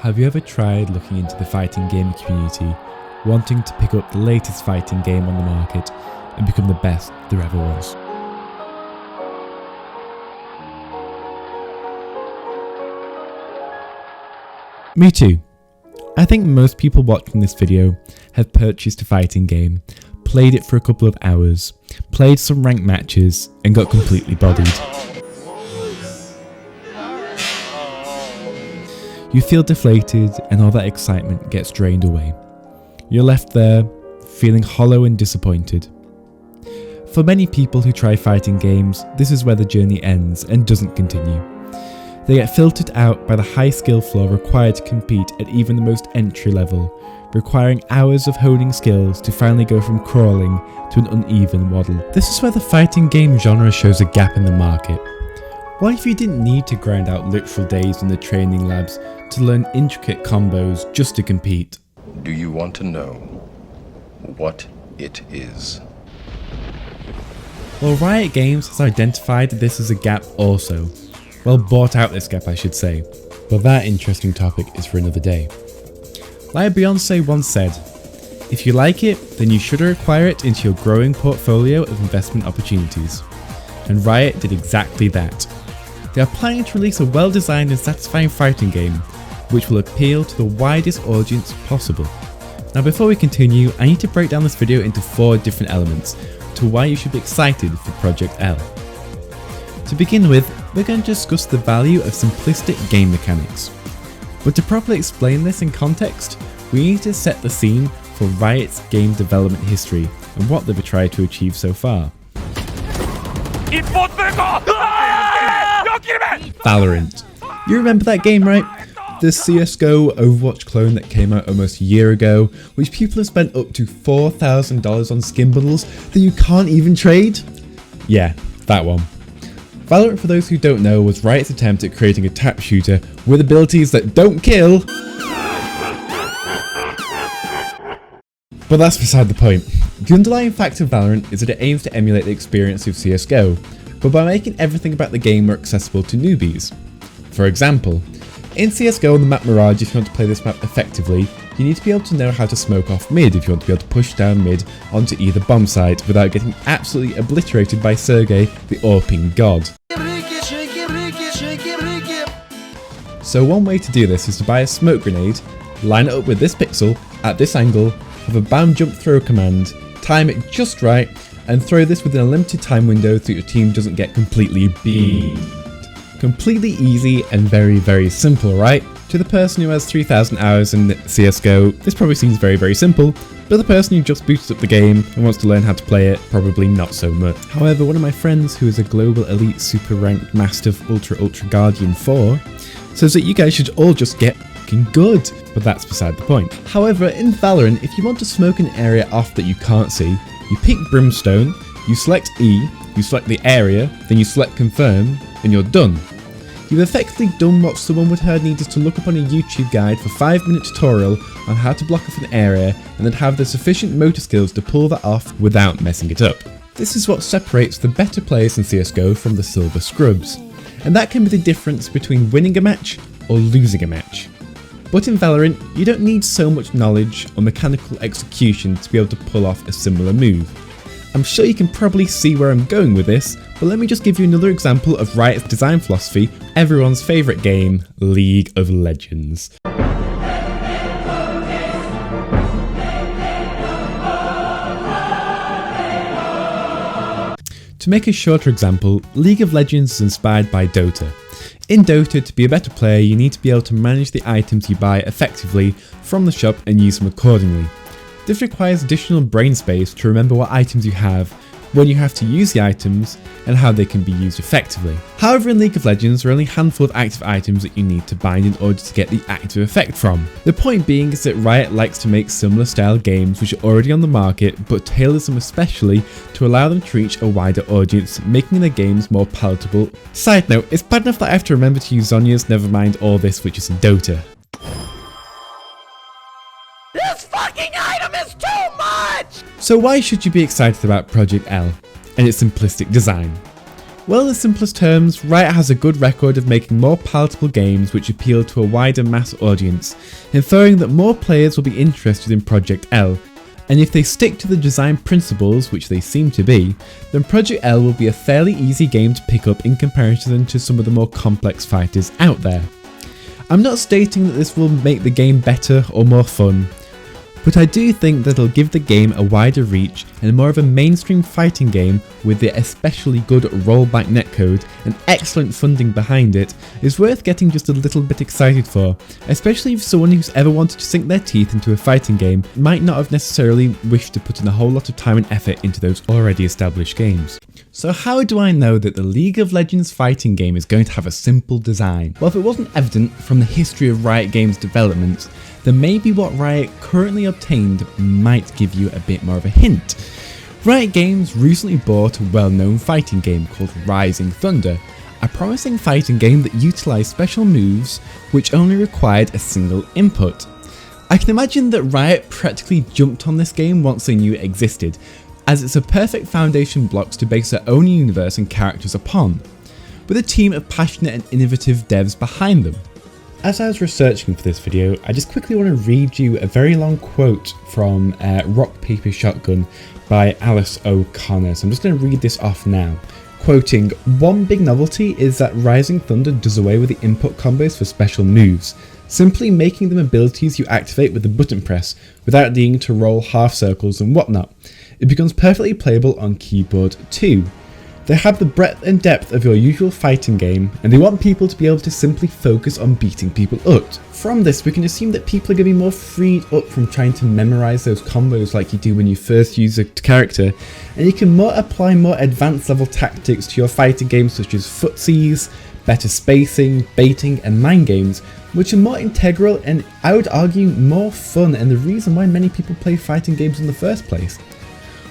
Have you ever tried looking into the fighting game community, wanting to pick up the latest fighting game on the market and become the best there ever was? Me too. I think most people watching this video have purchased a fighting game, played it for a couple of hours, played some ranked matches and got completely bodied. You feel deflated and all that excitement gets drained away. You're left there, feeling hollow and disappointed. For many people who try fighting games, this is where the journey ends and doesn't continue. They get filtered out by the high skill floor required to compete at even the most entry level, requiring hours of honing skills to finally go from crawling to an uneven waddle. This is where the fighting game genre shows a gap in the market. What if you didn't need to grind out literal days in the training labs to learn intricate combos just to compete? Do you want to know what it is? Well, Riot Games has identified this as a gap also. Well, bought out this gap, I should say. But that interesting topic is for another day. Like Beyonce once said, if you like it, then you should acquire it into your growing portfolio of investment opportunities. And Riot did exactly that. They are planning to release a well-designed and satisfying fighting game, which will appeal to the widest audience possible. Now before we continue, I need to break down this video into 4 different elements to why you should be excited for Project L. To begin with, we're going to discuss the value of simplistic game mechanics. But to properly explain this in context, we need to set the scene for Riot's game development history and what they've tried to achieve so far. Valorant. You remember that game, right? The CSGO Overwatch clone that came out almost a year ago, which people have spent up to $4,000 on skin bundles that you can't even trade? Yeah, that one. Valorant, for those who don't know, was Riot's attempt at creating a tap shooter with abilities that don't kill. But that's beside the point. The underlying fact of Valorant is that it aims to emulate the experience of CSGO, but by making everything about the game more accessible to newbies. For example, in CSGO on the map Mirage, if you want to play this map effectively, you need to be able to know how to smoke off mid if you want to be able to push down mid onto either bomb site without getting absolutely obliterated by Sergey, the AWPing god. So one way to do this is to buy a smoke grenade, line it up with this pixel at this angle, have a bam jump throw command, time it just right, and throw this within a limited time window so your team doesn't get completely beamed. Completely easy and very, very simple, right? To the person who has 3,000 hours in CSGO, this probably seems very, very simple, but the person who just booted up the game and wants to learn how to play it, probably not so much. However, one of my friends who is a global elite super ranked Mastiff Ultra Guardian 4 says that you guys should all just get fucking good, but that's beside the point. However, in Valorant, if you want to smoke an area off that you can't see, you pick Brimstone, you select E, you select the area, then you select confirm, and you're done. You've effectively done what someone would have needed to look up on a YouTube guide for 5-minute tutorial on how to block off an area and then have the sufficient motor skills to pull that off without messing it up. This is what separates the better players in CSGO from the silver scrubs, and that can be the difference between winning a match or losing a match. But in Valorant, you don't need so much knowledge or mechanical execution to be able to pull off a similar move. I'm sure you can probably see where I'm going with this, but let me just give you another example of Riot's design philosophy, everyone's favourite game, League of Legends. To make a shorter example, League of Legends is inspired by Dota. In Dota, to be a better player, you need to be able to manage the items you buy effectively from the shop and use them accordingly. This requires additional brain space to remember what items you have, when you have to use the items, and how they can be used effectively. However, in League of Legends, there are only a handful of active items that you need to bind in order to get the active effect from. The point being is that Riot likes to make similar style games which are already on the market, but tailors them especially to allow them to reach a wider audience, making their games more palatable. Side note, it's bad enough that I have to remember to use Zhonya's, never mind all this which is in Dota. This fucking item is too much! So why should you be excited about Project L and its simplistic design? Well, in the simplest terms, Riot has a good record of making more palatable games which appeal to a wider mass audience, inferring that more players will be interested in Project L. And if they stick to the design principles, which they seem to be, then Project L will be a fairly easy game to pick up in comparison to some of the more complex fighters out there. I'm not stating that this will make the game better or more fun, but I do think that it'll give the game a wider reach and more of a mainstream fighting game with the especially good rollback netcode and excellent funding behind it is worth getting just a little bit excited for, especially if someone who's ever wanted to sink their teeth into a fighting game might not have necessarily wished to put in a whole lot of time and effort into those already established games. So how do I know that the League of Legends fighting game is going to have a simple design? Well, if it wasn't evident from the history of Riot Games development, then maybe what Riot currently obtained might give you a bit more of a hint. Riot Games recently bought a well-known fighting game called Rising Thunder, a promising fighting game that utilised special moves which only required a single input. I can imagine that Riot practically jumped on this game once they knew it existed, as it's a perfect foundation blocks to base their own universe and characters upon, with a team of passionate and innovative devs behind them. As I was researching for this video, I just quickly want to read you a very long quote from Rock Paper Shotgun by Alice O'Connor, so I'm just going to read this off now. Quoting, "One big novelty is that Rising Thunder does away with the input combos for special moves, simply making them abilities you activate with the button press without needing to roll half circles and whatnot. It becomes perfectly playable on keyboard too. They have the breadth and depth of your usual fighting game, and they want people to be able to simply focus on beating people up. From this, we can assume that people are going to be more freed up from trying to memorize those combos like you do when you first use a character, and you can apply more advanced level tactics to your fighting games such as footsies, better spacing, baiting, and mind games, which are more integral and, I would argue, more fun, and the reason why many people play fighting games in the first place.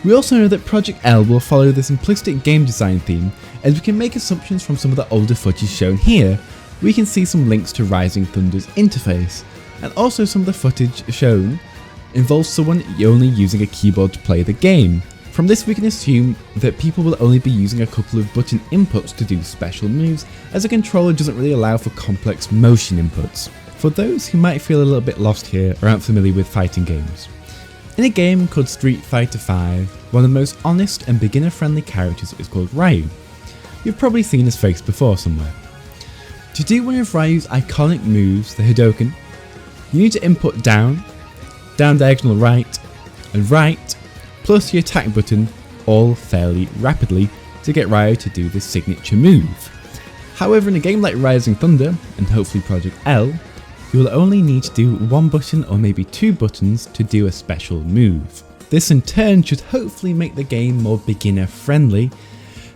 We also know that Project L will follow the simplistic game design theme, as we can make assumptions from some of the older footage shown here. We can see some links to Rising Thunder's interface, and also some of the footage shown involves someone only using a keyboard to play the game. From this we can assume that people will only be using a couple of button inputs to do special moves, as a controller doesn't really allow for complex motion inputs, for those who might feel a little bit lost here or aren't familiar with fighting games. In a game called Street Fighter V, one of the most honest and beginner-friendly characters is called Ryu. You've probably seen his face before somewhere. To do one of Ryu's iconic moves, the Hadoken, you need to input down, down diagonal right, and right, plus your attack button, all fairly rapidly to get Ryu to do this signature move. However, in a game like Rising Thunder, and hopefully Project L, you will only need to do one button or maybe two buttons to do a special move. This in turn should hopefully make the game more beginner friendly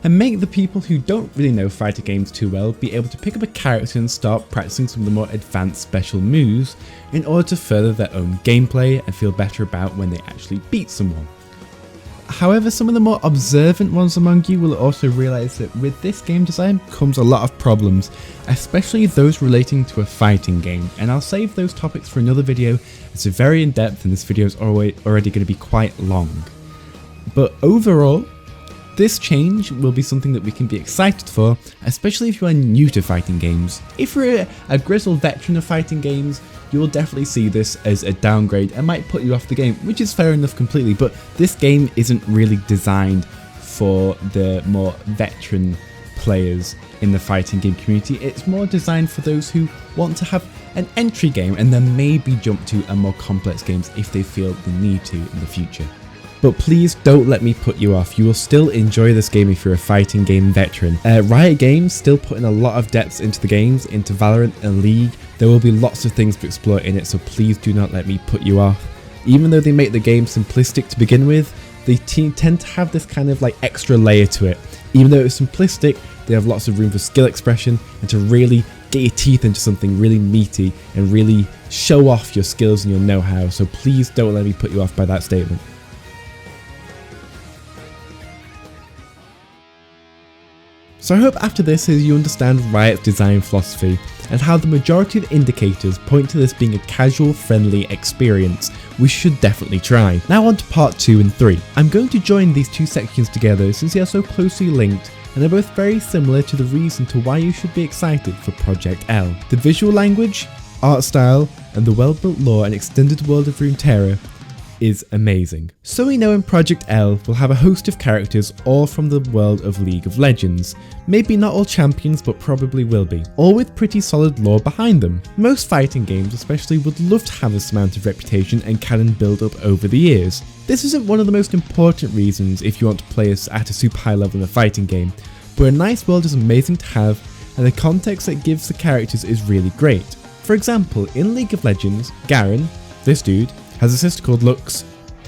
and make the people who don't really know fighter games too well be able to pick up a character and start practicing some of the more advanced special moves in order to further their own gameplay and feel better about when they actually beat someone. However, some of the more observant ones among you will also realise that with this game design comes a lot of problems, especially those relating to a fighting game, and I'll save those topics for another video as they're very in depth and this video is already going to be quite long. But overall, this change will be something that we can be excited for, especially if you are new to fighting games. If you're a grizzled veteran of fighting games, you will definitely see this as a downgrade and might put you off the game, which is fair enough completely, but this game isn't really designed for the more veteran players in the fighting game community. It's more designed for those who want to have an entry game and then maybe jump to a more complex games if they feel the need to in the future. But please don't let me put you off, you will still enjoy this game if you're a fighting game veteran. Riot Games still putting a lot of depth into the games, into Valorant and League. There will be lots of things to explore in it, so please do not let me put you off. Even though they make the game simplistic to begin with, they tend to have this kind of like extra layer to it. Even though it's simplistic, they have lots of room for skill expression and to really get your teeth into something really meaty and really show off your skills and your know-how, so please don't let me put you off by that statement. So I hope after this you understand Riot's design philosophy and how the majority of indicators point to this being a casual friendly experience we should definitely try. Now on to part 2 and 3. I'm going to join these two sections together since they are so closely linked, and they're both very similar to the reason to why you should be excited for Project L. The visual language, art style, and the well-built lore and extended world of Runeterra is amazing. So we know in Project L we'll have a host of characters all from the world of League of Legends. Maybe not all champions, but probably will be, all with pretty solid lore behind them. Most fighting games especially would love to have this amount of reputation and canon build up over the years. This isn't one of the most important reasons if you want to play us at a super high level in a fighting game, but a nice world is amazing to have, and the context it gives the characters is really great. For example, in League of Legends, Garen, this dude, has a sister called Lux,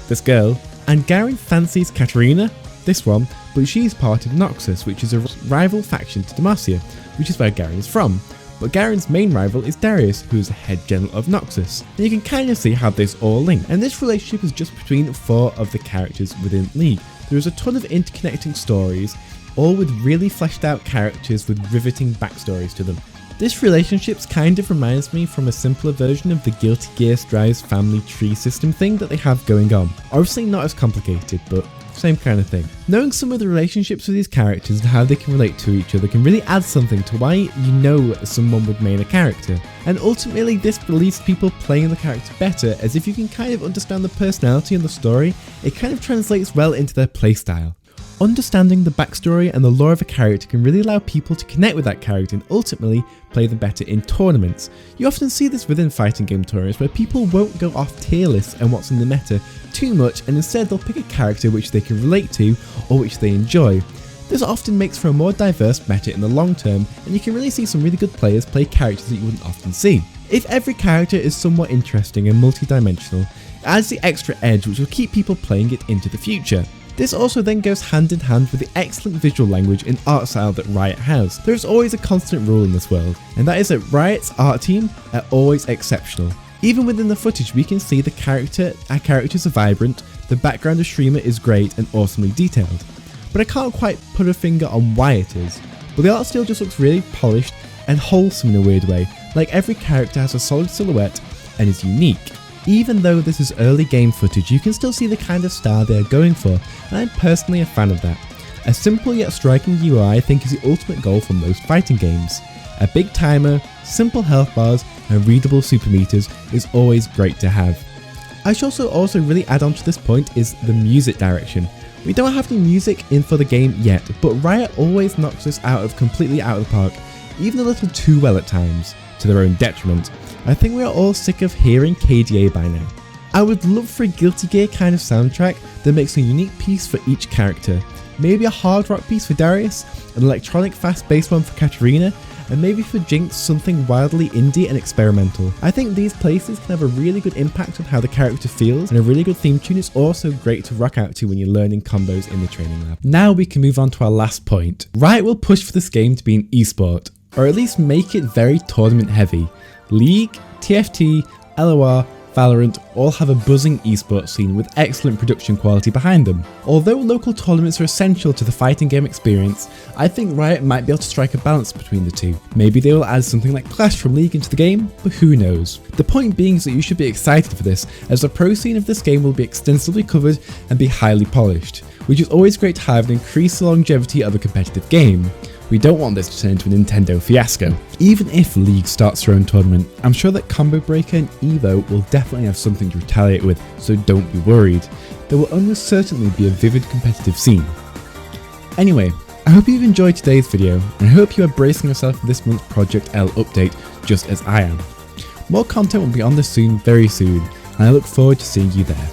this girl, and Garen fancies Katarina, this one, but she's part of Noxus, which is a rival faction to Demacia, which is where Garen is from. But Garen's main rival is Darius, who is the head general of Noxus, and you can kind of see how this all link. And this relationship is just between 4 of the characters within League. There is a ton of interconnecting stories, all with really fleshed out characters with riveting backstories to them. This relationship kind of reminds me from a simpler version of the Guilty Gear Strive's family tree system thing that they have going on. Obviously not as complicated, but same kind of thing. Knowing some of the relationships with these characters and how they can relate to each other can really add something to why you know someone would main a character. And ultimately this leaves people playing the character better, as if you can kind of understand the personality and the story, it kind of translates well into their playstyle. Understanding the backstory and the lore of a character can really allow people to connect with that character and ultimately play them better in tournaments. You often see this within fighting game tournaments where people won't go off tier lists and what's in the meta too much, and instead they'll pick a character which they can relate to or which they enjoy. This often makes for a more diverse meta in the long term, and you can really see some really good players play characters that you wouldn't often see. If every character is somewhat interesting and multi-dimensional, it adds the extra edge which will keep people playing it into the future. This also then goes hand in hand with the excellent visual language and art style that Riot has. There is always a constant rule in this world, and that is that Riot's art team are always exceptional. Even within the footage we can see our characters are vibrant, the background of Streamer is great and awesomely detailed. But I can't quite put a finger on why it is, but the art style just looks really polished and wholesome in a weird way, like every character has a solid silhouette and is unique. Even though this is early game footage, you can still see the kind of style they are going for, and I'm personally a fan of that. A simple yet striking UI I think is the ultimate goal for most fighting games. A big timer, simple health bars, and readable super meters is always great to have. I should also really add on to this point is the music direction. We don't have any music in for the game yet, but Riot always knocks us completely out of the park, even a little too well at times, to their own detriment. I think we are all sick of hearing KDA by now. I would love for a Guilty Gear kind of soundtrack that makes a unique piece for each character. Maybe a hard rock piece for Darius, an electronic fast bass one for Katarina, and maybe for Jinx something wildly indie and experimental. I think these places can have a really good impact on how the character feels, and a really good theme tune is also great to rock out to when you're learning combos in the training lab. Now we can move on to our last point. Riot will push for this game to be an esport, or at least make it very tournament heavy. League, TFT, LOR, Valorant all have a buzzing esports scene with excellent production quality behind them. Although local tournaments are essential to the fighting game experience, I think Riot might be able to strike a balance between the two. Maybe they will add something like Clash from League into the game, but who knows. The point being is that you should be excited for this, as the pro scene of this game will be extensively covered and be highly polished, which is always great to have and increase the longevity of a competitive game. We don't want this to turn into a Nintendo fiasco. Even if League starts their own tournament, I'm sure that Combo Breaker and Evo will definitely have something to retaliate with, so don't be worried. There will almost certainly be a vivid competitive scene. Anyway, I hope you've enjoyed today's video, and I hope you are bracing yourself for this month's Project L update just as I am. More content will be on this very soon, and I look forward to seeing you there.